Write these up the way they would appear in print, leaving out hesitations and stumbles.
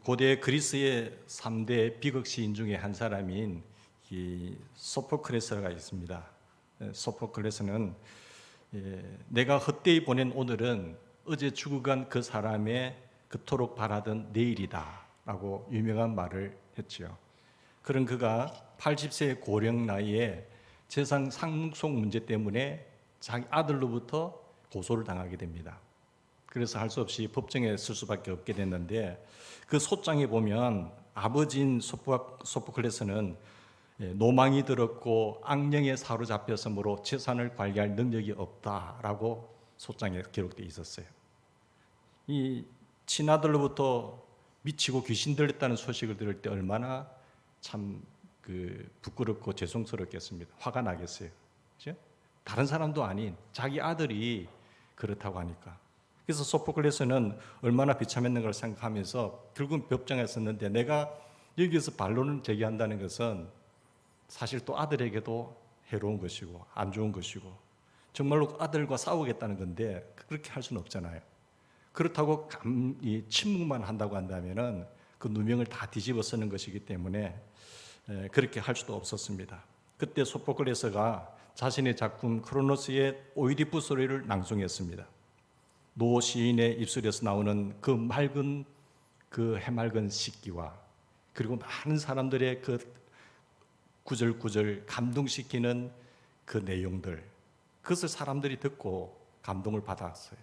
고대 그리스의 3대 비극 시인 중에 한 사람인 이 소포클레스가 있습니다. 소포클레스는 내가 헛되이 보낸 오늘은 어제 죽어간 그 사람의 그토록 바라던 내일이다 라고 유명한 말을 했죠. 그런 그가 80세의 고령 나이에 재산 상속 문제 때문에 자기 아들로부터 고소를 당하게 됩니다. 그래서 할 수 없이 법정에 쓸 수밖에 없게 됐는데, 그 소장에 보면 아버지인 소포클레스는 노망이 들었고 악령에 사로잡혔으므로 재산을 관리할 능력이 없다라고 소장에 기록되어 있었어요. 이 친아들로부터 미치고 귀신 들렸다는 소식을 들을 때 얼마나 참 부끄럽고 죄송스럽겠습니다. 화가 나겠어요. 그렇죠? 다른 사람도 아닌 자기 아들이 그렇다고 하니까. 그래서 소포클레스는 얼마나 비참했는가를 생각하면서 결국은 법정에 섰는데, 내가 여기서 반론을 제기한다는 것은 사실 또 아들에게도 해로운 것이고 안 좋은 것이고 정말로 아들과 싸우겠다는 건데 그렇게 할 수는 없잖아요. 그렇다고 침묵만 한다고 한다면은 그 누명을 다 뒤집어 쓰는 것이기 때문에 그렇게 할 수도 없었습니다. 그때 소포클레스가 자신의 작품 크로노스의 오이디푸스를 낭송했습니다. 노 시인의 입술에서 나오는 그 맑은 그 해맑은 식기와 그리고 많은 사람들의 그 구절구절 감동시키는 그 내용들, 그것을 사람들이 듣고 감동을 받았어요.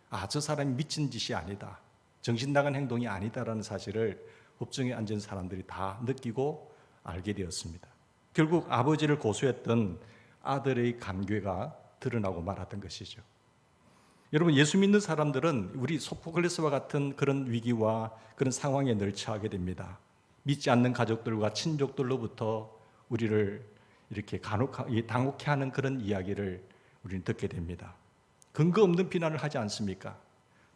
아, 저 사람이 미친 짓이 아니다, 정신 나간 행동이 아니다라는 사실을 법정에 앉은 사람들이 다 느끼고 알게 되었습니다. 결국 아버지를 고소했던 아들의 감괴가 드러나고 말았던 것이죠. 여러분, 예수 믿는 사람들은 우리 소포클레스와 같은 그런 위기와 그런 상황에 늘 처하게 됩니다. 믿지 않는 가족들과 친족들로부터 우리를 이렇게 당혹해 하는 그런 이야기를 우리는 듣게 됩니다. 근거 없는 비난을 하지 않습니까?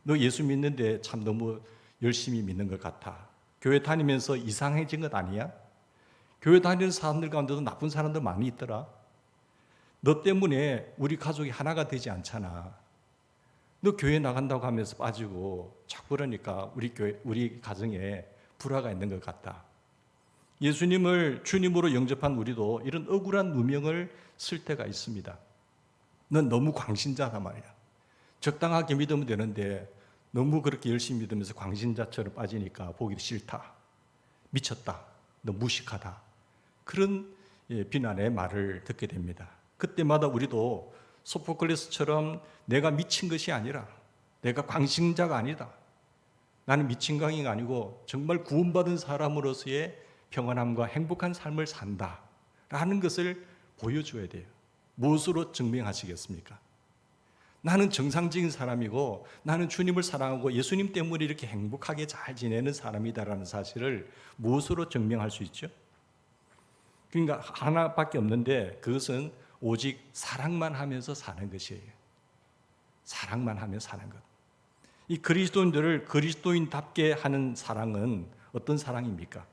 너 예수 믿는데 참 너무 열심히 믿는 것 같아. 교회 다니면서 이상해진 것 아니야? 교회 다니는 사람들 가운데도 나쁜 사람들 많이 있더라. 너 때문에 우리 가족이 하나가 되지 않잖아. 너 교회 나간다고 하면서 빠지고 자꾸 그러니까 우리 가정에 불화가 있는 것 같다. 예수님을 주님으로 영접한 우리도 이런 억울한 누명을 쓸 때가 있습니다. 넌 너무 광신자다 말이야. 적당하게 믿으면 되는데 너무 그렇게 열심히 믿으면서 광신자처럼 빠지니까 보기 싫다. 미쳤다. 너 무식하다. 그런 비난의 말을 듣게 됩니다. 그때마다 우리도 소포클레스처럼 내가 미친 것이 아니라, 내가 광신자가 아니다, 나는 미친 강이가 아니고 정말 구원받은 사람으로서의 평안함과 행복한 삶을 산다라는 것을 보여줘야 돼요. 무엇으로 증명하시겠습니까? 나는 정상적인 사람이고 나는 주님을 사랑하고 예수님 때문에 이렇게 행복하게 잘 지내는 사람이다라는 사실을 무엇으로 증명할 수 있죠? 그러니까 하나밖에 없는데, 그것은 오직 사랑만 하면서 사는 것이에요. 사랑만 하며 사는 것. 이 그리스도인들을 그리스도인답게 하는 사랑은 어떤 사랑입니까?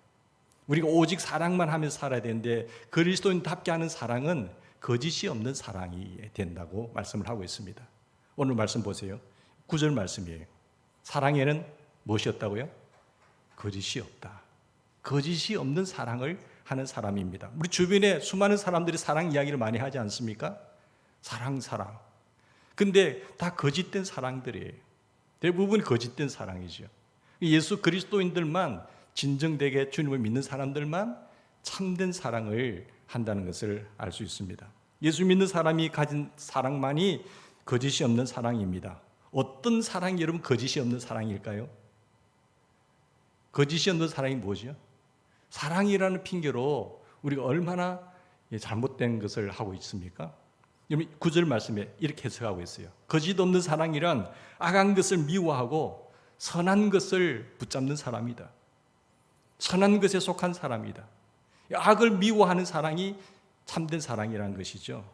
우리가 오직 사랑만 하면서 살아야 되는데, 그리스도인답게 하는 사랑은 거짓이 없는 사랑이 된다고 말씀을 하고 있습니다. 오늘 말씀 보세요. 9절 말씀이에요. 사랑에는 무엇이 없다고요? 거짓이 없다. 거짓이 없는 사랑을 하는 사람입니다. 우리 주변에 수많은 사람들이 사랑 이야기를 많이 하지 않습니까? 사랑. 근데 다 거짓된 사랑들이에요. 대부분 거짓된 사랑이죠. 예수 그리스도인들만, 진정되게 주님을 믿는 사람들만 참된 사랑을 한다는 것을 알 수 있습니다. 예수 믿는 사람이 가진 사랑만이 거짓이 없는 사랑입니다. 어떤 사랑이 여러분 거짓이 없는 사랑일까요? 거짓이 없는 사랑이 뭐죠? 사랑이라는 핑계로 우리가 얼마나 잘못된 것을 하고 있습니까? 9절 말씀에 이렇게 해석하고 있어요. 거짓 없는 사랑이란 악한 것을 미워하고 선한 것을 붙잡는 사람이다. 선한 것에 속한 사람이다. 악을 미워하는 사랑이 참된 사랑이라는 것이죠.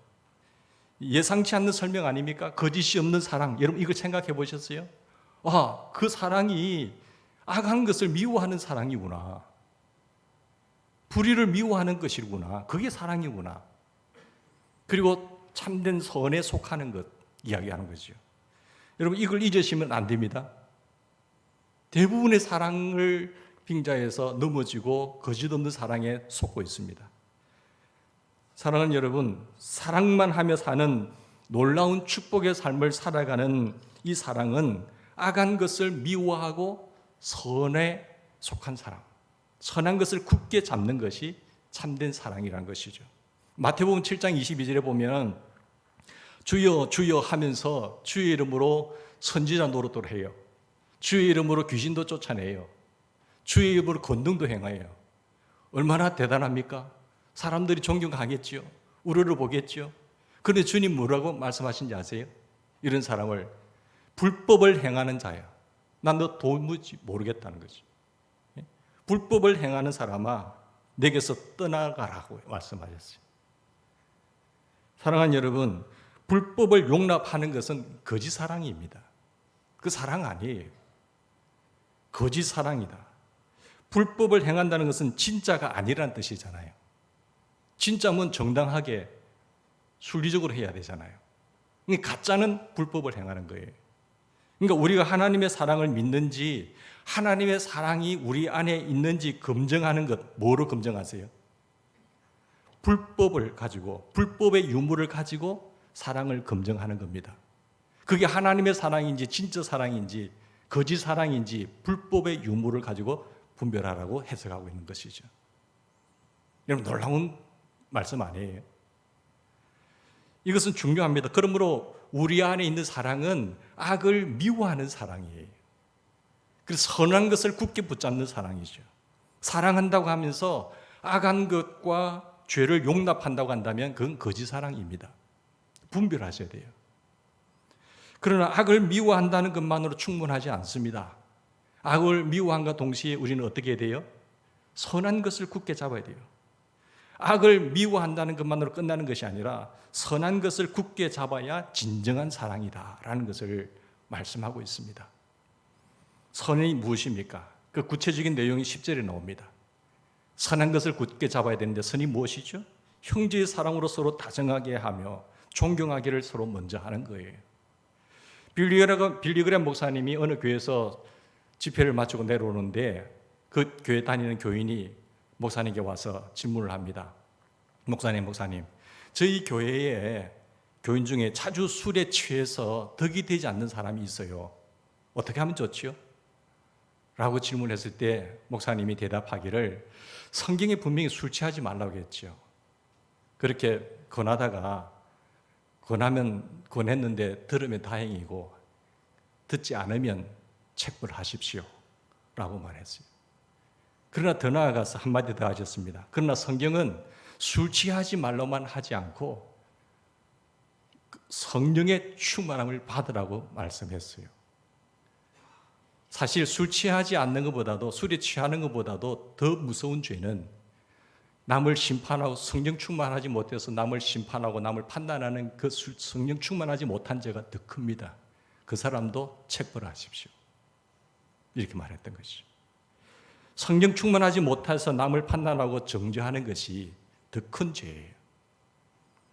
예상치 않는 설명 아닙니까? 거짓이 없는 사랑. 여러분 이걸 생각해 보셨어요? 그 사랑이 악한 것을 미워하는 사랑이구나. 불의를 미워하는 것이구나. 그게 사랑이구나. 그리고 참된 선에 속하는 것 이야기하는 거죠. 여러분 이걸 잊으시면 안 됩니다. 대부분의 사랑을 빙자에서 넘어지고 거짓없는 사랑에 속고 있습니다. 사랑하는 여러분, 사랑만 하며 사는 놀라운 축복의 삶을 살아가는 이 사랑은 악한 것을 미워하고 선에 속한 사랑, 선한 것을 굳게 잡는 것이 참된 사랑이라는 것이죠. 마태복음 7장 22절에 보면 주여 주여 하면서 주의 이름으로 선지자 노릇을 해요. 주의 이름으로 귀신도 쫓아내요. 주의 이름으로 권능도 행해요. 얼마나 대단합니까? 사람들이 존경하겠지요. 우러러 보겠지요. 그런데 주님 뭐라고 말씀하신지 아세요? 이런 사람을 불법을 행하는 자야. 난 너 도무지 모르겠다는 거지. 불법을 행하는 사람아 내게서 떠나가라고 말씀하셨어요. 사랑하는 여러분, 불법을 용납하는 것은 거짓 사랑입니다. 그 사랑 아니에요. 거짓 사랑이다. 불법을 행한다는 것은 진짜가 아니라는 뜻이잖아요. 진짜면 정당하게 순리적으로 해야 되잖아요. 가짜는 불법을 행하는 거예요. 그러니까 우리가 하나님의 사랑을 믿는지 하나님의 사랑이 우리 안에 있는지 검증하는 것, 뭐로 검증하세요? 불법을 가지고, 불법의 유무를 가지고 사랑을 검증하는 겁니다. 그게 하나님의 사랑인지 진짜 사랑인지 거짓 사랑인지 불법의 유무를 가지고 분별하라고 해석하고 있는 것이죠. 여러분, 놀라운 말씀 아니에요? 이것은 중요합니다. 그러므로 우리 안에 있는 사랑은 악을 미워하는 사랑이에요. 그래서 선한 것을 굳게 붙잡는 사랑이죠. 사랑한다고 하면서 악한 것과 죄를 용납한다고 한다면 그건 거짓 사랑입니다. 분별하셔야 돼요. 그러나 악을 미워한다는 것만으로 충분하지 않습니다. 악을 미워함과 동시에 우리는 어떻게 해야 돼요? 선한 것을 굳게 잡아야 돼요. 악을 미워한다는 것만으로 끝나는 것이 아니라 선한 것을 굳게 잡아야 진정한 사랑이다라는 것을 말씀하고 있습니다. 선이 무엇입니까? 그 구체적인 내용이 10절에 나옵니다. 선한 것을 굳게 잡아야 되는데 선이 무엇이죠? 형제의 사랑으로 서로 다정하게 하며 존경하기를 서로 먼저 하는 거예요. 빌리그램 목사님이 어느 교회에서 집회를 마치고 내려오는데 그 교회 다니는 교인이 목사님께 와서 질문을 합니다. 목사님, 저희 교회에 교인 중에 자주 술에 취해서 덕이 되지 않는 사람이 있어요. 어떻게 하면 좋지요? 라고 질문했을 때 목사님이 대답하기를 성경에 분명히 술 취하지 말라고 했죠. 그렇게 권했는데 들으면 다행이고 듣지 않으면 책불하십시오 라고 말했어요. 그러나 더 나아가서 한마디 더 하셨습니다. 그러나 성경은 술 취하지 말로만 하지 않고 성령의 충만함을 받으라고 말씀했어요. 사실 술 취하지 않는 것보다도, 술에 취하는 것보다도 더 무서운 죄는 남을 심판하고 성령 충만하지 못해서 남을 심판하고 남을 판단하는 그 성령 충만하지 못한 죄가 더 큽니다. 그 사람도 책벌하십시오. 이렇게 말했던 것이죠. 성령 충만하지 못해서 남을 판단하고 정죄하는 것이 더 큰 죄예요.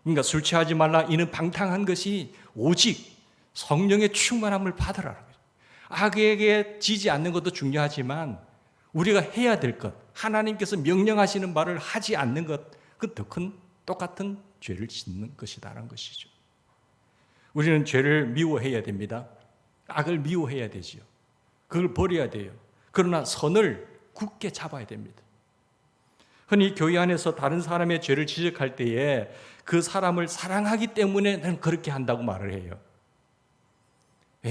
그러니까 술 취하지 말라, 이는 방탕한 것이 오직 성령의 충만함을 받으라는 거죠. 악에게 지지 않는 것도 중요하지만 우리가 해야 될 것, 하나님께서 명령하시는 말을 하지 않는 것, 그 더 큰 똑같은 죄를 짓는 것이다라는 것이죠. 우리는 죄를 미워해야 됩니다. 악을 미워해야 되지요. 그걸 버려야 돼요. 그러나 선을 굳게 잡아야 됩니다. 흔히 교회 안에서 다른 사람의 죄를 지적할 때에 그 사람을 사랑하기 때문에 나는 그렇게 한다고 말을 해요.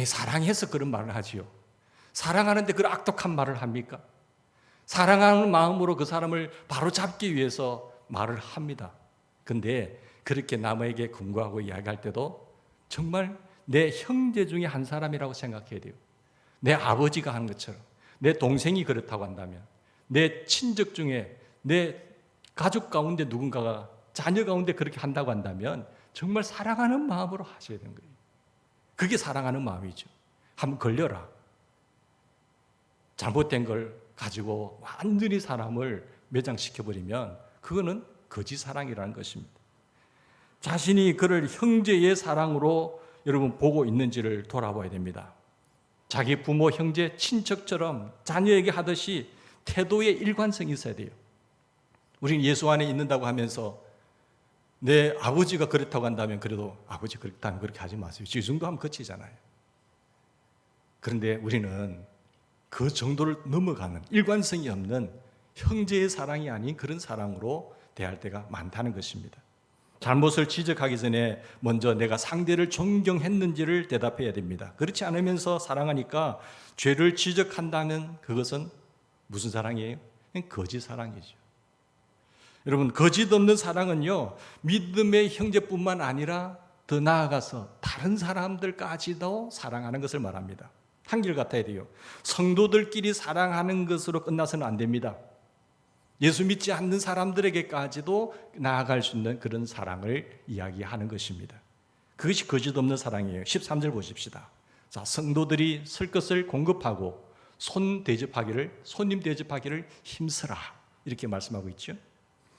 사랑해서 그런 말을 하지요. 사랑하는데 그런 악독한 말을 합니까? 사랑하는 마음으로 그 사람을 바로 잡기 위해서 말을 합니다. 근데 그렇게 남에게 금고하고 이야기할 때도 정말 내 형제 중에 한 사람이라고 생각해야 돼요. 내 아버지가 하는 것처럼, 내 동생이 그렇다고 한다면, 내 친척 중에, 내 가족 가운데 누군가가 자녀 가운데 그렇게 한다고 한다면 정말 사랑하는 마음으로 하셔야 되는 거예요. 그게 사랑하는 마음이죠. 한번 걸려라. 잘못된 걸 가지고 완전히 사람을 매장시켜버리면 그거는 거짓 사랑이라는 것입니다. 자신이 그를 형제의 사랑으로 여러분 보고 있는지를 돌아봐야 됩니다. 자기 부모, 형제, 친척처럼 자녀에게 하듯이 태도의 일관성이 있어야 돼요. 우리는 예수 안에 있는다고 하면서 내 아버지가 그렇다고 한다면 그래도 아버지 그렇다면 그렇게 하지 마세요. 이 정도 하면 거치잖아요. 그런데 우리는 그 정도를 넘어가는 일관성이 없는 형제의 사랑이 아닌 그런 사랑으로 대할 때가 많다는 것입니다. 잘못을 지적하기 전에 먼저 내가 상대를 존경했는지를 대답해야 됩니다. 그렇지 않으면서 사랑하니까 죄를 지적한다면 그것은 무슨 사랑이에요? 거짓 사랑이죠. 여러분, 거짓 없는 사랑은요, 믿음의 형제뿐만 아니라 더 나아가서 다른 사람들까지도 사랑하는 것을 말합니다. 한결같아야 돼요. 성도들끼리 사랑하는 것으로 끝나서는 안 됩니다. 예수 믿지 않는 사람들에게까지도 나아갈 수 있는 그런 사랑을 이야기하는 것입니다. 그것이 거짓 없는 사랑이에요. 13절 보십시다. 자, 성도들이 쓸 것을 공급하고 손님 대접하기를 힘쓰라, 이렇게 말씀하고 있죠.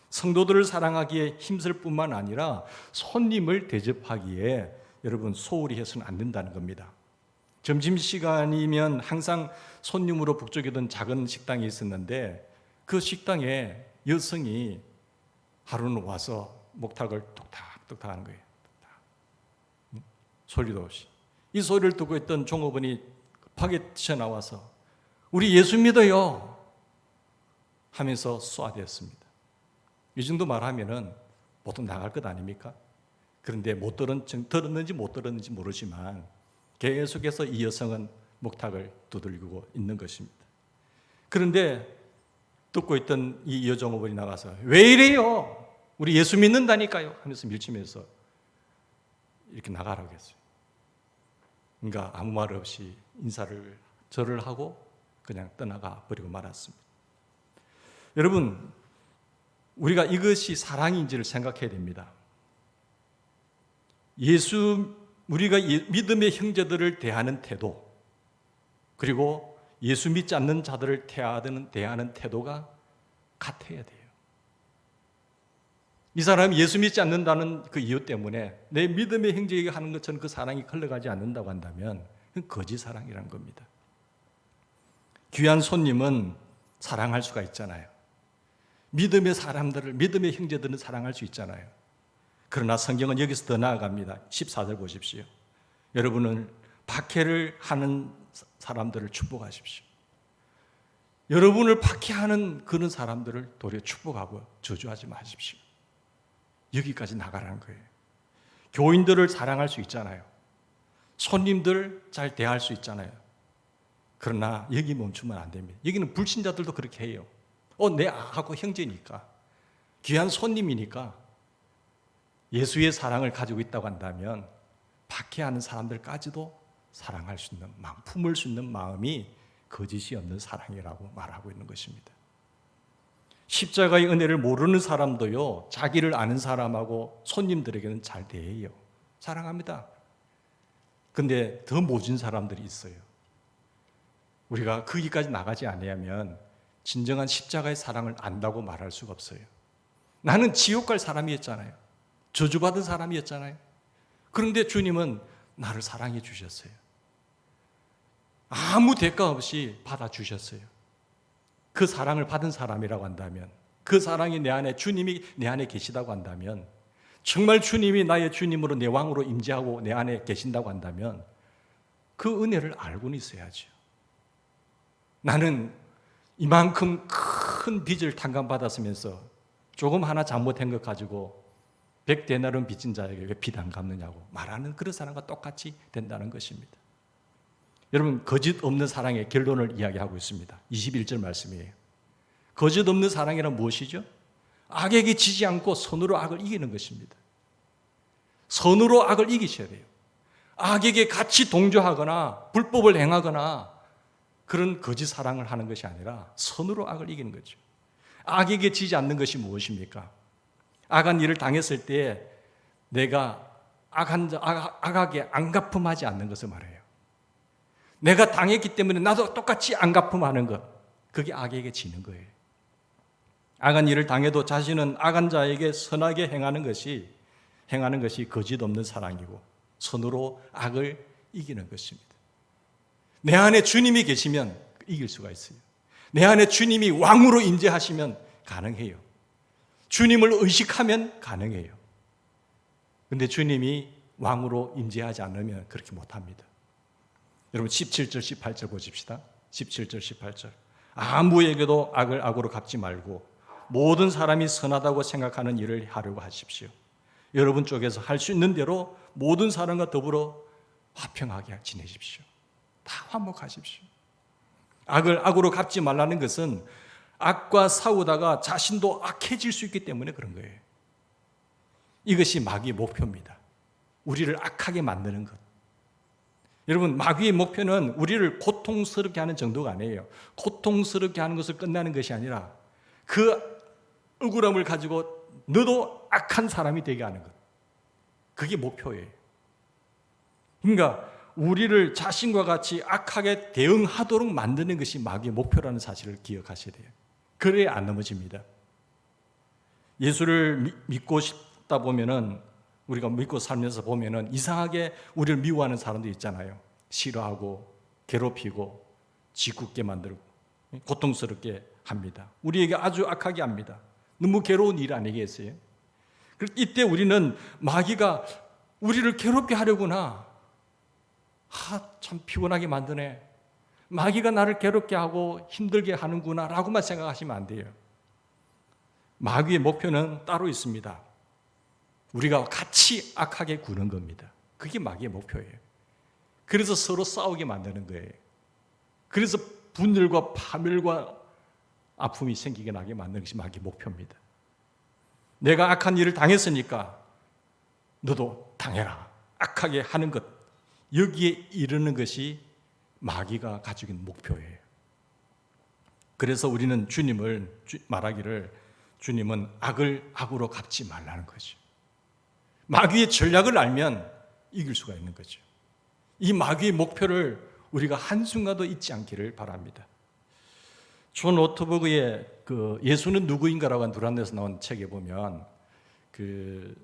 성도들을 사랑하기에 힘쓸 뿐만 아니라 손님을 대접하기에 여러분 소홀히 해서는 안 된다는 겁니다. 점심시간이면 항상 손님으로 북적이던 작은 식당이 있었는데 그 식당에 여성이 하루는 와서 목탁을 뚝딱뚝딱 하는 거예요. 소리도 없이. 이 소리를 듣고 있던 종업원이 급하게 튀어나와서 우리 예수 믿어요 하면서 쏘아대었습니다. 이 정도 말하면은 보통 나갈 것 아닙니까? 그런데 들었는지 못 들었는지 모르지만 계속해서 이 여성은 목탁을 두들기고 있는 것입니다. 그런데 듣고 있던 이 여종업원이 나가서 왜 이래요? 우리 예수 믿는다니까요 하면서 밀치면서 이렇게 나가라고 했어요. 그러니까 아무 말 없이 절을 하고 그냥 떠나가 버리고 말았습니다. 여러분, 우리가 이것이 사랑인지를 생각해야 됩니다. 우리가 믿음의 형제들을 대하는 태도, 그리고 예수 믿지 않는 자들을 대하는 태도가 같아야 돼요. 이 사람이 예수 믿지 않는다는 그 이유 때문에 내 믿음의 형제에게 하는 것처럼 그 사랑이 흘러가지 않는다고 한다면 그건 거짓 사랑이라는 겁니다. 귀한 손님은 사랑할 수가 있잖아요. 믿음의 형제들은 사랑할 수 있잖아요. 그러나 성경은 여기서 더 나아갑니다. 14절 보십시오. 여러분은 박해를 하는 사람들을 축복하십시오. 여러분을 박해하는 그런 사람들을 도리어 축복하고 저주하지 마십시오. 여기까지 나가라는 거예요. 교인들을 사랑할 수 있잖아요. 손님들 잘 대할 수 있잖아요. 그러나 여기 멈추면 안 됩니다. 여기는 불신자들도 그렇게 해요. 내하고 형제니까, 귀한 손님이니까 예수의 사랑을 가지고 있다고 한다면 박해하는 사람들까지도 사랑할 수 있는 마음, 품을 수 있는 마음이 거짓이 없는 사랑이라고 말하고 있는 것입니다. 십자가의 은혜를 모르는 사람도요, 자기를 아는 사람하고 손님들에게는 잘 대해요. 사랑합니다. 근데 더 모진 사람들이 있어요. 우리가 거기까지 나가지 않으면 진정한 십자가의 사랑을 안다고 말할 수가 없어요. 나는 지옥 갈 사람이었잖아요. 저주받은 사람이었잖아요. 그런데 주님은 나를 사랑해 주셨어요. 아무 대가 없이 받아주셨어요. 그 사랑을 받은 사람이라고 한다면, 그 사랑이 주님이 내 안에 계시다고 한다면, 정말 주님이 나의 주님으로 내 왕으로 임재하고 내 안에 계신다고 한다면 그 은혜를 알고는 있어야죠. 나는 이만큼 큰 빚을 탕감받았으면서 조금 하나 잘못한 것 가지고 100데나리온 빚진 자에게 왜 빚 안 갚느냐고 말하는 그런 사람과 똑같이 된다는 것입니다. 여러분, 거짓 없는 사랑의 결론을 이야기하고 있습니다. 21절 말씀이에요. 거짓 없는 사랑이란 무엇이죠? 악에게 지지 않고 선으로 악을 이기는 것입니다. 선으로 악을 이기셔야 돼요. 악에게 같이 동조하거나 불법을 행하거나 그런 거짓 사랑을 하는 것이 아니라 선으로 악을 이기는 거죠. 악에게 지지 않는 것이 무엇입니까? 악한 일을 당했을 때 내가 악하게 안갚음하지 않는 것을 말해요. 내가 당했기 때문에 나도 똑같이 안갚음하는 것, 그게 악에게 지는 거예요. 악한 일을 당해도 자신은 악한 자에게 선하게 행하는 것이 거짓 없는 사랑이고 선으로 악을 이기는 것입니다. 내 안에 주님이 계시면 이길 수가 있어요. 내 안에 주님이 왕으로 임재하시면 가능해요. 주님을 의식하면 가능해요. 근데 주님이 왕으로 임재하지 않으면 그렇게 못합니다. 여러분 17절 18절 보십시다. 17절 18절. 아무에게도 악을 악으로 갚지 말고 모든 사람이 선하다고 생각하는 일을 하려고 하십시오. 여러분 쪽에서 할 수 있는 대로 모든 사람과 더불어 화평하게 지내십시오. 다 화목하십시오. 악을 악으로 갚지 말라는 것은 악과 싸우다가 자신도 악해질 수 있기 때문에 그런 거예요. 이것이 마귀의 목표입니다. 우리를 악하게 만드는 것. 여러분, 마귀의 목표는 우리를 고통스럽게 하는 정도가 아니에요. 고통스럽게 하는 것을 끝나는 것이 아니라 그 억울함을 가지고 너도 악한 사람이 되게 하는 것. 그게 목표예요. 그러니까 우리를 자신과 같이 악하게 대응하도록 만드는 것이 마귀의 목표라는 사실을 기억하셔야 돼요. 그래야 안 넘어집니다. 예수를 믿고 싶다 보면은, 우리가 믿고 살면서 보면은 이상하게 우리를 미워하는 사람도 있잖아요. 싫어하고 괴롭히고 짓궂게 만들고 고통스럽게 합니다. 우리에게 아주 악하게 합니다. 너무 괴로운 일 아니겠어요? 이때 우리는 마귀가 우리를 괴롭게 하려구나. 참 피곤하게 만드네. 마귀가 나를 괴롭게 하고 힘들게 하는구나 라고만 생각하시면 안 돼요. 마귀의 목표는 따로 있습니다. 우리가 같이 악하게 구는 겁니다. 그게 마귀의 목표예요. 그래서 서로 싸우게 만드는 거예요. 그래서 분열과 파멸과 아픔이 생기게 나게 만드는 것이 마귀의 목표입니다. 내가 악한 일을 당했으니까 너도 당해라. 악하게 하는 것. 여기에 이르는 것이 마귀가 가지고 있는 목표예요. 그래서 우리는 주님을 말하기를 주님은 악을 악으로 갚지 말라는 거죠. 마귀의 전략을 알면 이길 수가 있는 거죠. 이 마귀의 목표를 우리가 한순간도 잊지 않기를 바랍니다. 존 오토버그의 그 예수는 누구인가라고 한 두란노에서 나온 책에 보면 그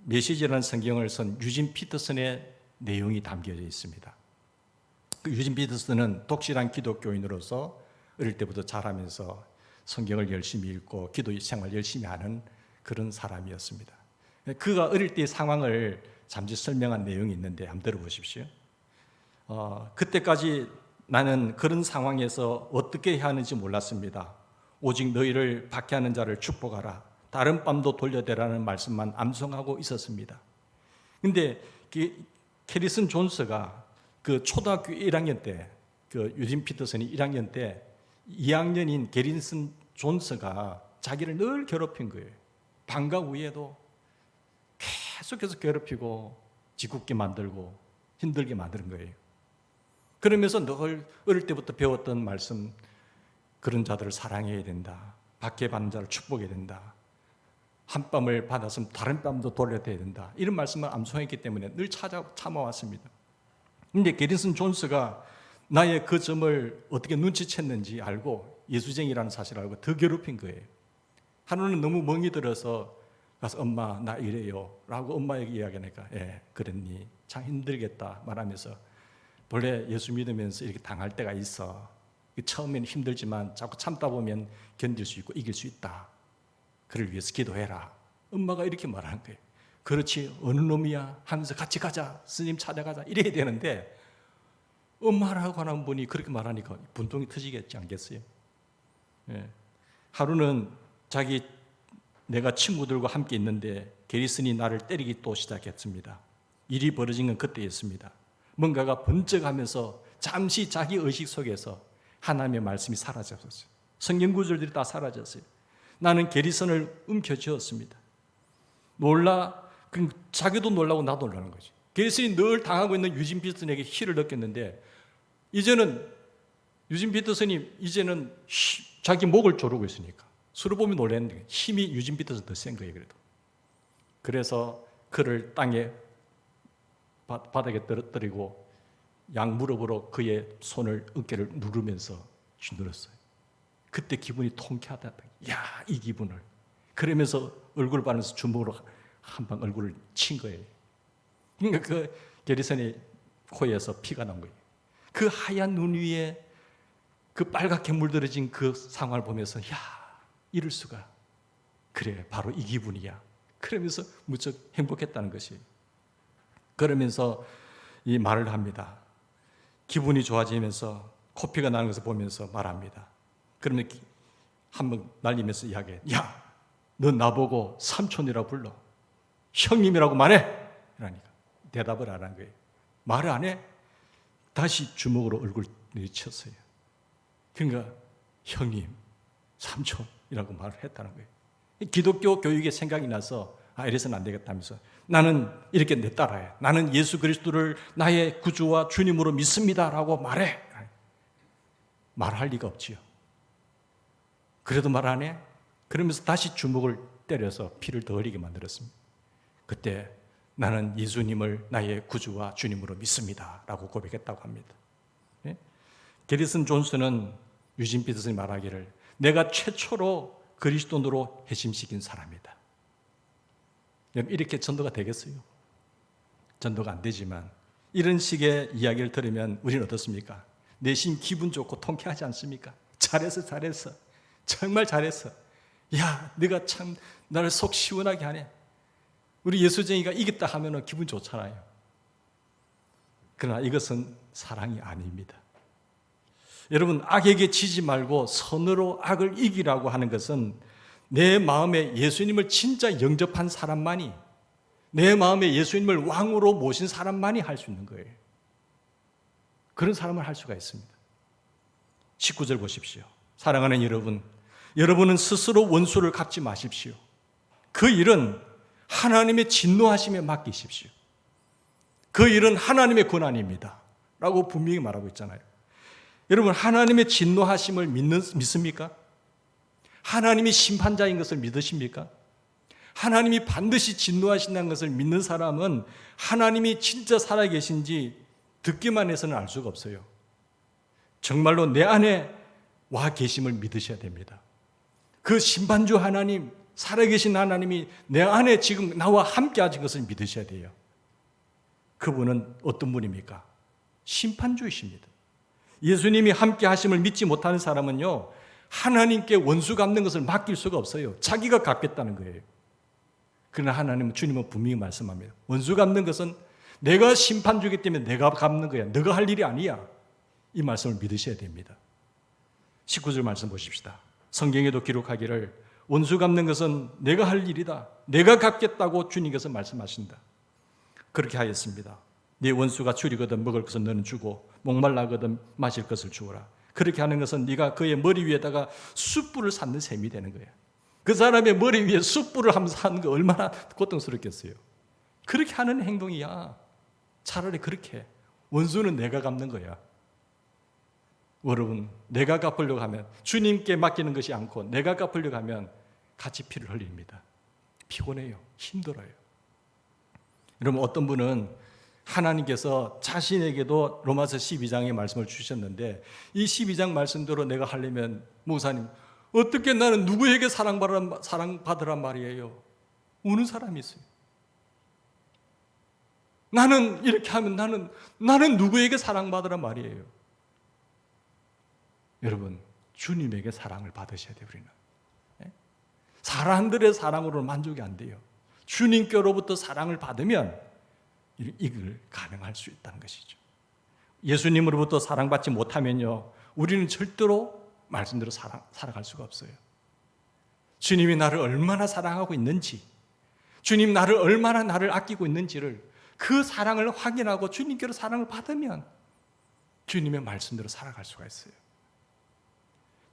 메시지라는 성경을 쓴 유진 피터슨의 내용이 담겨져 있습니다. 그 유진 피터슨은 독실한 기독교인으로서 어릴 때부터 자라면서 성경을 열심히 읽고 기도 생활 열심히 하는 그런 사람이었습니다. 그가 어릴 때의 상황을 잠시 설명한 내용이 있는데 한번 들어보십시오. 그때까지 나는 그런 상황에서 어떻게 해야 하는지 몰랐습니다. 오직 너희를 박해하는 자를 축복하라. 다른 뺨도 돌려대라는 말씀만 암송하고 있었습니다. 그런데 캐리슨 존스가 그 초등학교 1학년 때, 그 유진 피터슨이 1학년 때 2학년인 캐리슨 존스가 자기를 늘 괴롭힌 거예요. 방과 후에도 계속해서 괴롭히고 짓궂게 만들고 힘들게 만드는 거예요. 그러면서 늘 어릴 때부터 배웠던 말씀, 그런 자들을 사랑해야 된다. 박해받는 자를 축복해야 된다. 한 뺨을 받았으면 다른 뺨도 돌려야 된다. 이런 말씀을 암송했기 때문에 늘 참아왔습니다. 그런데 게리슨 존스가 나의 그 점을 어떻게 눈치챘는지 알고 예수쟁이라는 사실을 알고 더 괴롭힌 거예요. 하루는 너무 멍이 들어서 가서 엄마 나 이래요 라고 엄마에게 이야기하니까 그랬니? 참 힘들겠다 말하면서 본래 예수 믿으면서 이렇게 당할 때가 있어. 처음에는 힘들지만 자꾸 참다 보면 견딜 수 있고 이길 수 있다. 그를 위해서 기도해라. 엄마가 이렇게 말하는 거예요. 그렇지 어느 놈이야 하면서 같이 가자. 스님 찾아가자. 이래야 되는데 엄마라고 하는 분이 그렇게 말하니까 분통이 터지겠지 않겠어요? 하루는 내가 친구들과 함께 있는데 게리슨이 나를 때리기 또 시작했습니다. 일이 벌어진 건 그때였습니다. 뭔가가 번쩍하면서 잠시 자기 의식 속에서 하나님의 말씀이 사라졌어요. 성경 구절들이 다 사라졌어요. 나는 게리슨을 움켜쥐었습니다. 자기도 놀라고 나도 놀라는 거죠. 게리슨이 늘 당하고 있는 유진 피터슨에게 희를 느꼈는데 이제는 유진 피터슨이 이제는 자기 목을 조르고 있으니까 서로 보면 놀랐는데 힘이 유진 피터슨 더 센 거예요. 그래서 그를 바닥에 떨어뜨리고 양 무릎으로 그의 손을 어깨를 누르면서 쥐눌렀어요. 그때 기분이 통쾌하다. 이 기분을. 그러면서 얼굴을 바르면서 주먹으로 한 방 얼굴을 친 거예요. 그러니까 그 게리슨의 코에서 피가 난 거예요. 그 하얀 눈 위에 그 빨갛게 물들어진 그 상황을 보면서 야, 이럴 수가. 그래, 바로 이 기분이야. 그러면서 무척 행복했다는 것이. 그러면서 이 말을 합니다. 기분이 좋아지면서 코피가 나는 것을 보면서 말합니다. 그러면 한번 날리면서 이야기해. 야, 너 나보고 삼촌이라고 불러. 형님이라고 말해. 그러니까 대답을 안 한 거예요. 말을 안 해. 다시 주먹으로 얼굴 내쳤어요. 그러니까 형님, 삼촌이라고 말을 했다는 거예요. 기독교 교육의 생각이 나서 이래서는 안 되겠다면서 나는 이렇게 내 따라해. 나는 예수 그리스도를 나의 구주와 주님으로 믿습니다라고 말해. 말할 리가 없지요. 그래도 말 안 해? 그러면서 다시 주먹을 때려서 피를 더 흘리게 만들었습니다. 그때 나는 예수님을 나의 구주와 주님으로 믿습니다 라고 고백했다고 합니다. 예? 게리슨 존슨은 유진 피터슨이 말하기를 내가 최초로 그리스도인으로 회심시킨 사람이다. 여러분, 이렇게 전도가 되겠어요? 전도가 안 되지만 이런 식의 이야기를 들으면 우리는 어떻습니까? 내심 기분 좋고 통쾌하지 않습니까? 잘했어, 잘했어. 정말 잘했어. 야, 네가 참 나를 속 시원하게 하네. 우리 예수쟁이가 이겼다 하면 기분 좋잖아요. 그러나 이것은 사랑이 아닙니다. 여러분, 악에게 지지 말고 선으로 악을 이기라고 하는 것은 내 마음에 예수님을 진짜 영접한 사람만이, 내 마음에 예수님을 왕으로 모신 사람만이 할 수 있는 거예요. 그런 사람을 할 수가 있습니다. 19절 보십시오. 사랑하는 여러분, 여러분은 스스로 원수를 갚지 마십시오. 그 일은 하나님의 진노하심에 맡기십시오. 그 일은 하나님의 권한입니다 라고 분명히 말하고 있잖아요. 여러분, 하나님의 진노하심을 믿습니까? 하나님이 심판자인 것을 믿으십니까? 하나님이 반드시 진노하신다는 것을 믿는 사람은 하나님이 진짜 살아계신지 듣기만 해서는 알 수가 없어요. 정말로 내 안에 와 계심을 믿으셔야 됩니다. 그 심판주 하나님, 살아계신 하나님이 내 안에 지금 나와 함께 하신 것을 믿으셔야 돼요. 그분은 어떤 분입니까? 심판주이십니다. 예수님이 함께 하심을 믿지 못하는 사람은요, 하나님께 원수 갚는 것을 맡길 수가 없어요. 자기가 갚겠다는 거예요. 그러나 하나님은, 주님은 분명히 말씀합니다. 원수 갚는 것은 내가 심판주기 때문에 내가 갚는 거야. 너가 할 일이 아니야. 이 말씀을 믿으셔야 됩니다. 19절 말씀 보십시다. 성경에도 기록하기를 원수 갚는 것은 내가 할 일이다. 내가 갚겠다고 주님께서 말씀하신다. 그렇게 하였습니다. 네 원수가 줄이거든 먹을 것은 너는 주고 목말라거든 마실 것을 주어라. 그렇게 하는 것은 네가 그의 머리 위에다가 숯불을 샀는 셈이 되는 거야. 그 사람의 머리 위에 숯불을 하면서 하는 거 얼마나 고통스럽겠어요. 그렇게 하는 행동이야. 차라리 그렇게 원수는 내가 갚는 거야. 여러분, 내가 갚으려고 하면, 주님께 맡기는 것이 않고 내가 갚으려고 하면 같이 피를 흘립니다. 피곤해요. 힘들어요. 여러분, 어떤 분은 하나님께서 자신에게도 로마서 12장의 말씀을 주셨는데 이 12장 말씀대로 내가 하려면 목사님, 어떻게 나는 누구에게 사랑받으란 말이에요? 우는 사람이 있어요. 나는 이렇게 하면 나는 누구에게 사랑받으란 말이에요? 여러분, 주님에게 사랑을 받으셔야 돼요. 우리는 사람들의 사랑으로는 만족이 안 돼요. 주님께로부터 사랑을 받으면 이걸 가능할 수 있다는 것이죠. 예수님으로부터 사랑받지 못하면요, 우리는 절대로 말씀대로 살아갈 수가 없어요. 주님이 나를 얼마나 사랑하고 있는지, 주님 나를 얼마나 나를 아끼고 있는지를, 그 사랑을 확인하고 주님께로 사랑을 받으면 주님의 말씀대로 살아갈 수가 있어요.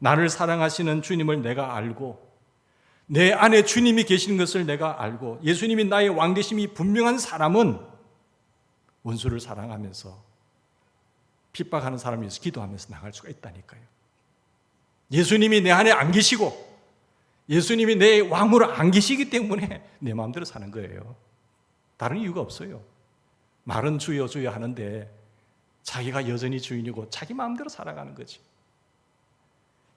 나를 사랑하시는 주님을 내가 알고 내 안에 주님이 계시는 것을 내가 알고 예수님이 나의 왕 되심이 분명한 사람은 원수를 사랑하면서 핍박하는 사람을 위해서 기도하면서 나갈 수가 있다니까요. 예수님이 내 안에 안 계시고 예수님이 내 왕으로 안 계시기 때문에 내 마음대로 사는 거예요. 다른 이유가 없어요. 말은 주여 주여 하는데 자기가 여전히 주인이고 자기 마음대로 살아가는 거지.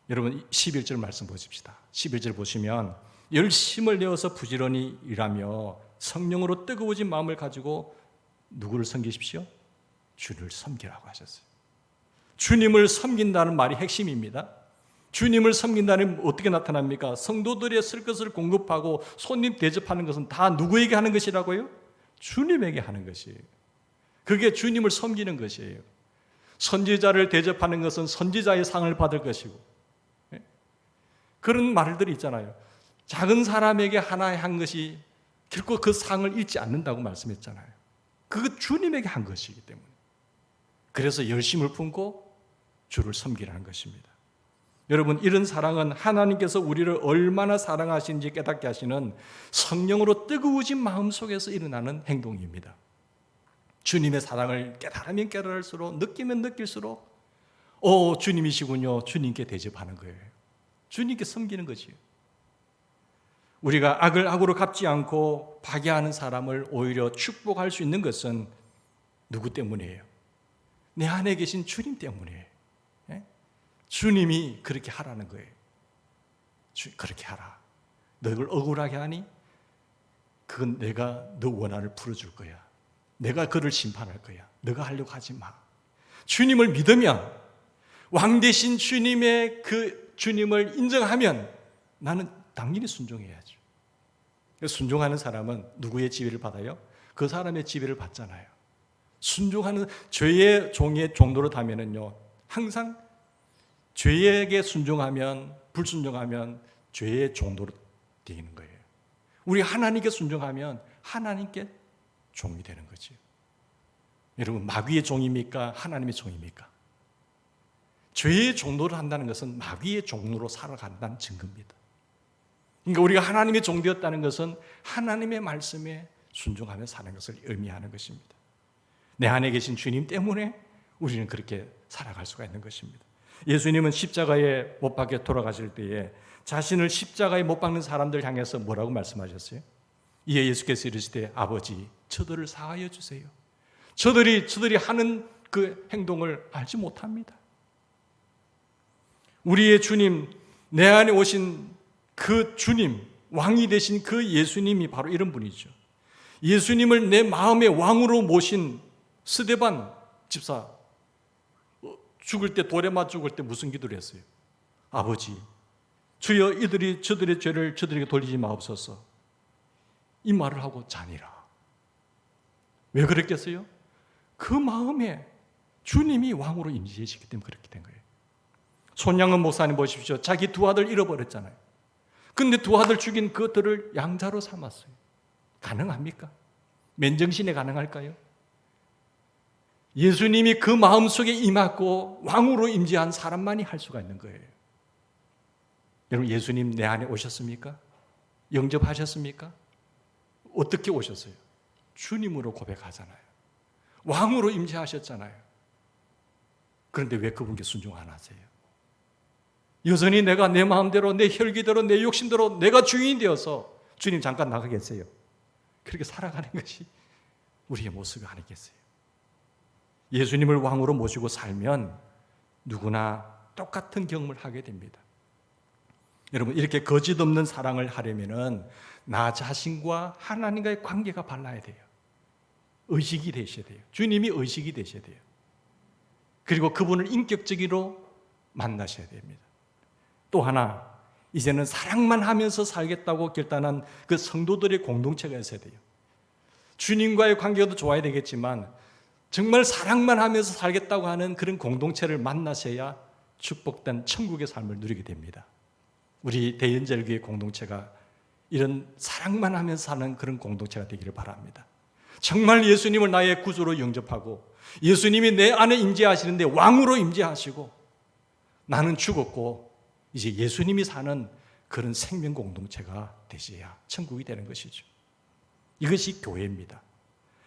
여러분, 11절 말씀 보십시다. 11절 보시면 열심을 내어서 부지런히 일하며 성령으로 뜨거워진 마음을 가지고 누구를 섬기십시오? 주를 섬기라고 하셨어요. 주님을 섬긴다는 말이 핵심입니다. 주님을 섬긴다는 어떻게 나타납니까? 성도들의 쓸 것을 공급하고 손님 대접하는 것은 다 누구에게 하는 것이라고요? 주님에게 하는 것이에요. 그게 주님을 섬기는 것이에요. 선지자를 대접하는 것은 선지자의 상을 받을 것이고, 그런 말들이 있잖아요. 작은 사람에게 하나의 한 것이 결코 그 상을 잃지 않는다고 말씀했잖아요. 그거 주님에게 한 것이기 때문에. 그래서 열심을 품고 주를 섬기라는 것입니다. 여러분, 이런 사랑은 하나님께서 우리를 얼마나 사랑하시는지 깨닫게 하시는 성령으로 뜨거워진 마음 속에서 일어나는 행동입니다. 주님의 사랑을 깨달으면 깨달을수록, 느끼면 느낄수록 주님이시군요. 주님께 대접하는 거예요. 주님께 섬기는 것이에요. 우리가 악을 악으로 갚지 않고 파괴하는 사람을 오히려 축복할 수 있는 것은 누구 때문이에요? 내 안에 계신 주님 때문이에요. 주님이 그렇게 하라는 거예요. 그렇게 하라. 너를 억울하게 하니 그건 내가 너 원한을 풀어줄 거야. 내가 그를 심판할 거야. 너가 하려고 하지 마. 주님을 믿으면, 왕 대신 주님의 그 주님을 인정하면 나는 당연히 순종해야죠. 순종하는 사람은 누구의 지배를 받아요? 그 사람의 지배를 받잖아요. 순종하는 죄의 종의 종로로 타면은요, 항상 죄에게 순종하면, 불순종하면 죄의 종로로 되는 거예요. 우리 하나님께 순종하면 하나님께 종이 되는 거죠. 여러분, 마귀의 종입니까? 하나님의 종입니까? 죄의 종로를 한다는 것은 마귀의 종로로 살아간다는 증거입니다. 그러니까 우리가 하나님의 종 되었다는 것은 하나님의 말씀에 순종하며 사는 것을 의미하는 것입니다. 내 안에 계신 주님 때문에 우리는 그렇게 살아갈 수가 있는 것입니다. 예수님은 십자가에 못 박혀 돌아가실 때에 자신을 십자가에 못 박는 사람들 향해서 뭐라고 말씀하셨어요? 이에 예수께서 이르시되 아버지, 저들을 사하여 주세요. 저들이 하는 그 행동을 알지 못합니다. 우리의 주님, 내 안에 오신 그 주님, 왕이 되신 그 예수님이 바로 이런 분이죠. 예수님을 내 마음의 왕으로 모신 스데반 집사, 죽을 때, 돌에 맞 죽을 때 무슨 기도를 했어요? 아버지, 주여 이들이 저들의 죄를 저들에게 돌리지 마옵소서. 이 말을 하고 자니라. 왜 그랬겠어요? 그 마음에 주님이 왕으로 임재하시기 때문에 그렇게 된 거예요. 손양은 목사님 보십시오. 자기 두 아들 잃어버렸잖아요. 근데 두 아들 죽인 그들을 양자로 삼았어요. 가능합니까? 맨정신에 가능할까요? 예수님이 그 마음속에 임하고 왕으로 임재한 사람만이 할 수가 있는 거예요. 여러분, 예수님 내 안에 오셨습니까? 영접하셨습니까? 어떻게 오셨어요? 주님으로 고백하잖아요. 왕으로 임재하셨잖아요. 그런데 왜 그분께 순종 안 하세요? 여전히 내가 내 마음대로, 내 혈기대로, 내 욕심대로 내가 주인이 되어서 주님 잠깐 나가겠어요. 그렇게 살아가는 것이 우리의 모습이 아니겠어요? 예수님을 왕으로 모시고 살면 누구나 똑같은 경험을 하게 됩니다. 여러분, 이렇게 거짓 없는 사랑을 하려면은 나 자신과 하나님과의 관계가 발라야 돼요. 의식이 되셔야 돼요. 주님이 의식이 되셔야 돼요. 그리고 그분을 인격적으로 만나셔야 됩니다. 또 하나, 이제는 사랑만 하면서 살겠다고 결단한 그 성도들의 공동체가 있어야 돼요. 주님과의 관계도 좋아야 되겠지만 정말 사랑만 하면서 살겠다고 하는 그런 공동체를 만나셔야 축복된 천국의 삶을 누리게 됩니다. 우리 대연절교회 공동체가 이런 사랑만 하면서 사는 그런 공동체가 되기를 바랍니다. 정말 예수님을 나의 구주로 영접하고 예수님이 내 안에 임재하시는데 왕으로 임재하시고 나는 죽었고 이제 예수님이 사는 그런 생명 공동체가 되셔야 천국이 되는 것이죠. 이것이 교회입니다.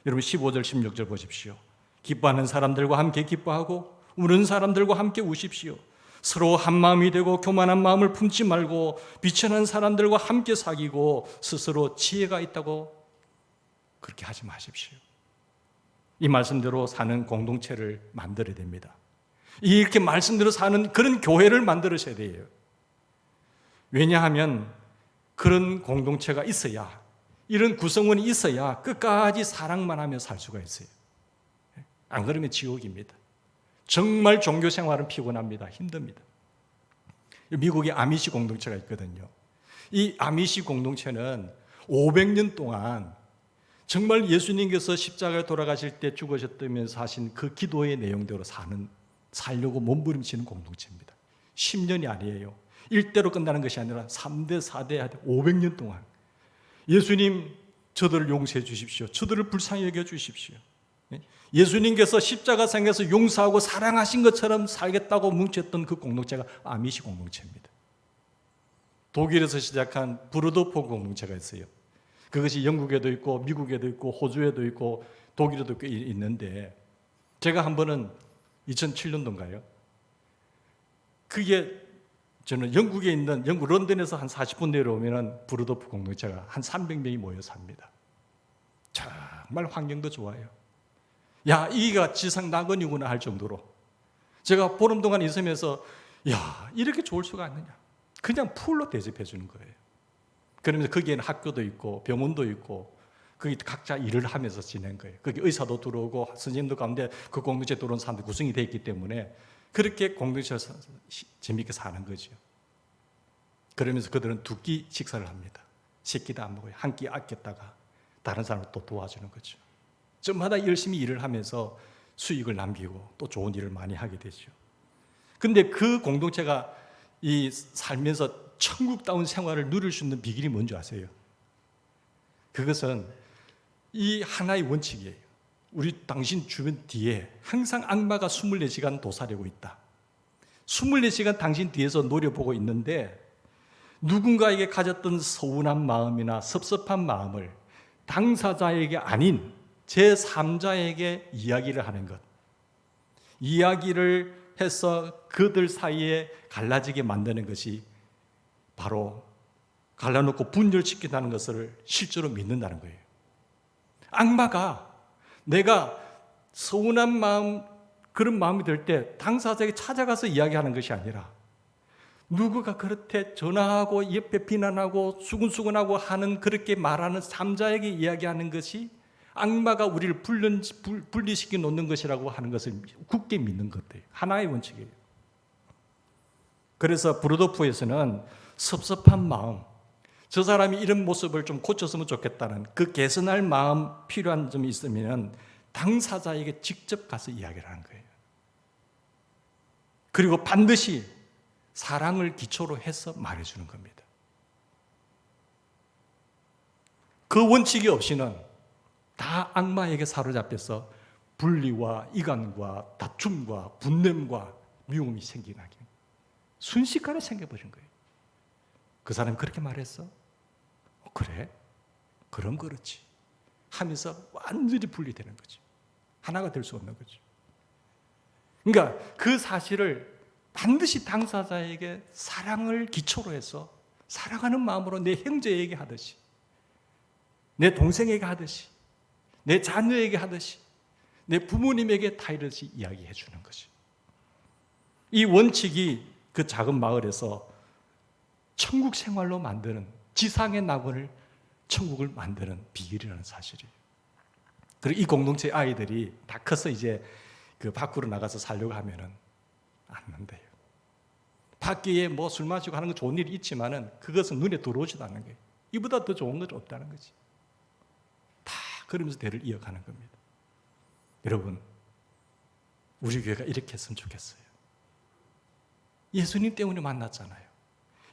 여러분 15절 16절 보십시오. 기뻐하는 사람들과 함께 기뻐하고 우는 사람들과 함께 우십시오. 서로 한 마음이 되고 교만한 마음을 품지 말고 비천한 사람들과 함께 사귀고 스스로 지혜가 있다고 그렇게 하지 마십시오. 이 말씀대로 사는 공동체를 만들어야 됩니다. 이렇게 말씀대로 사는 그런 교회를 만들으셔야 돼요. 왜냐하면 그런 공동체가 있어야, 이런 구성원이 있어야 끝까지 사랑만 하며 살 수가 있어요. 안 그러면 지옥입니다. 정말 종교 생활은 피곤합니다. 힘듭니다. 미국에 아미시 공동체가 있거든요. 이 아미시 공동체는 500년 동안 정말 예수님께서 십자가에 돌아가실 때 죽으셨다면서 하신 그 기도의 내용대로 살려고 몸부림치는 공동체입니다. 10년이 아니에요. 일대로 끝나는 것이 아니라 3대, 4대, 500년 동안 예수님 저들을 용서해 주십시오. 저들을 불쌍히 여겨 주십시오. 예수님께서 십자가상에서 용서하고 사랑하신 것처럼 살겠다고 뭉쳤던 그 공동체가 아미시 공동체입니다. 독일에서 시작한 브루더포 공동체가 있어요. 그것이 영국에도 있고 미국에도 있고 호주에도 있고 독일에도 있는데 제가 한 번은 2007년도인가요? 그게 저는 영국에 있는 영국 런던에서 한 40분 내려오면 브루더포 공동체가 한 300명이 모여 삽니다. 정말 환경도 좋아요. 야, 이가 지상 낙원이구나 할 정도로 제가 보름 동안 있으면서 야, 이렇게 좋을 수가 있느냐. 그냥 풀로 대접해 주는 거예요. 그러면서 거기에는 학교도 있고 병원도 있고 거기 각자 일을 하면서 지낸 거예요. 거기 의사도 들어오고 선생님도 가운데 그 공동체에 들어온 사람들 구성이 되어 있기 때문에 그렇게 공동체에서 재미있게 사는 거죠. 그러면서 그들은 두 끼 식사를 합니다. 세 끼도 안 먹어요. 한 끼 아꼈다가 다른 사람을 또 도와주는 거죠. 저마다 열심히 일을 하면서 수익을 남기고 또 좋은 일을 많이 하게 되죠. 근데 그 공동체가 이 살면서 천국다운 생활을 누릴 수 있는 비결이 뭔지 아세요? 그것은 이 하나의 원칙이에요. 당신 주변 뒤에 항상 악마가 24시간 도사리고 있다. 24시간 당신 뒤에서 노려보고 있는데 누군가에게 가졌던 서운한 마음이나 섭섭한 마음을 당사자에게 아닌 제3자에게 이야기를 하는 것. 이야기를 해서 그들 사이에 갈라지게 만드는 것이 바로 갈라놓고 분열시킨다는 것을 실제로 믿는다는 거예요. 악마가 내가 서운한 마음, 그런 마음이 들 때 당사자에게 찾아가서 이야기하는 것이 아니라 누구가 그렇게 전화하고 옆에 비난하고 수근수근하고 하는 그렇게 말하는 3자에게 이야기하는 것이 악마가 우리를 분리시켜 놓는 것이라고 하는 것을 굳게 믿는 것들. 하나의 원칙이에요. 그래서 브루더프에서는 섭섭한 마음, 저 사람이 이런 모습을 좀 고쳤으면 좋겠다는 그 개선할 마음 필요한 점이 있으면 당사자에게 직접 가서 이야기를 하는 거예요. 그리고 반드시 사랑을 기초로 해서 말해주는 겁니다. 그 원칙이 없이는 다 악마에게 사로잡혀서 분리와 이간과 다툼과 분냄과 미움이 생기나게 순식간에 생겨버린 거예요. 그 사람이 그렇게 말했어? 그래? 그럼 그렇지 하면서 완전히 분리되는 거죠. 하나가 될 수 없는 거죠. 그러니까 그 사실을 반드시 당사자에게 사랑을 기초로 해서 사랑하는 마음으로 내 형제에게 하듯이, 내 동생에게 하듯이, 내 자녀에게 하듯이, 내 부모님에게 다 이렇게 이야기해 주는 거죠. 이 원칙이 그 작은 마을에서 천국 생활로 만드는, 지상의 낙원을 천국을 만드는 비결이라는 사실이에요. 그리고 이 공동체 아이들이 다 커서 이제 그 밖으로 나가서 살려고 하면은 안 된대요. 밖에 뭐 술 마시고 하는 거 좋은 일이 있지만은 그것은 눈에 들어오지도 않는 거예요. 이보다 더 좋은 건 없다는 거지. 다 그러면서 대를 이어가는 겁니다. 여러분, 우리 교회가 이렇게 했으면 좋겠어요. 예수님 때문에 만났잖아요.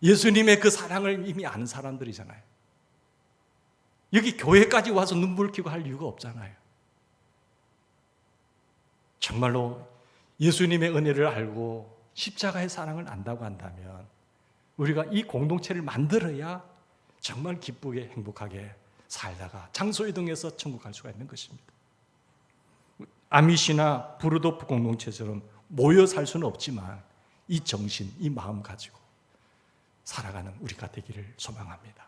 예수님의 그 사랑을 이미 아는 사람들이잖아요. 여기 교회까지 와서 눈물 흘리고 할 이유가 없잖아요. 정말로 예수님의 은혜를 알고 십자가의 사랑을 안다고 한다면 우리가 이 공동체를 만들어야 정말 기쁘게 행복하게 살다가 장소 이동해서 천국 갈 수가 있는 것입니다. 아미시나 브루도프 공동체처럼 모여 살 수는 없지만 이 정신, 이 마음 가지고 살아가는 우리가 되기를 소망합니다.